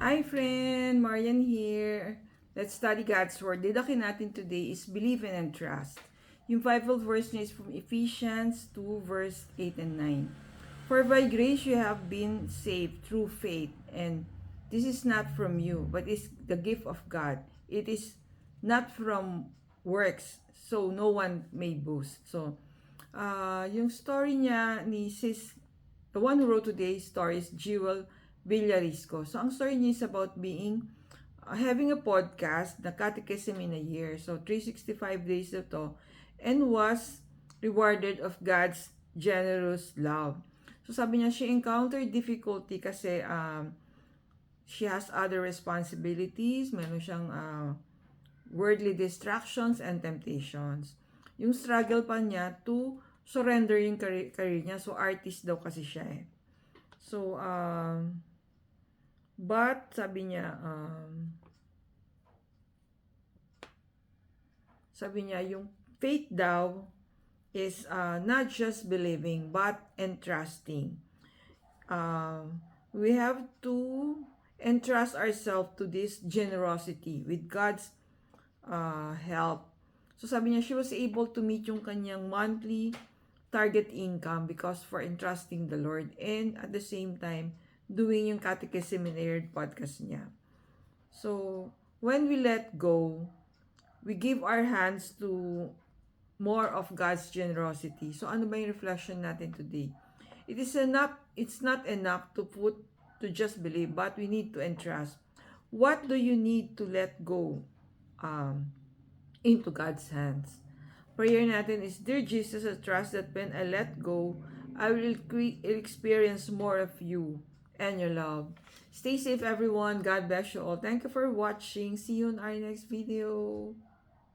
Hi friend, Marian here. Let's study God's Word. Didakin natin today is believe in and trust. Yung Bible verse niya is from Ephesians 2 verse 8 and 9. For by grace you have been saved through faith, and this is not from you, but is the gift of God. It is not from works, so no one may boast. So, yung story niya ni the one who wrote today's story is Jewel Villarisco. So, ang story niya is about having a podcast, the Catechism in a Year. So, 365 days ito, and was rewarded of God's generous love. So, sabi niya, she encountered difficulty kasi she has other responsibilities, meron siyang worldly distractions and temptations. Yung struggle pa niya to surrender yung career niya. So, artist daw kasi siya eh. So, but, sabi niya, yung faith daw is not just believing, but entrusting. We have to entrust ourselves to this generosity with God's help. So, sabi niya, she was able to meet yung kanyang monthly target income because for entrusting the Lord and at the same time, doing yung Catechism in a Year podcast niya. So, when we let go, we give our hands to more of God's generosity. So, ano ba yung reflection natin today? It's not enough to just believe, but we need to entrust. What do you need to let go into God's hands? Prayer natin is, Dear Jesus, I trust that when I let go, I will experience more of you and your love. Stay safe, everyone. God bless you all. Thank you for watching. See you in our next video.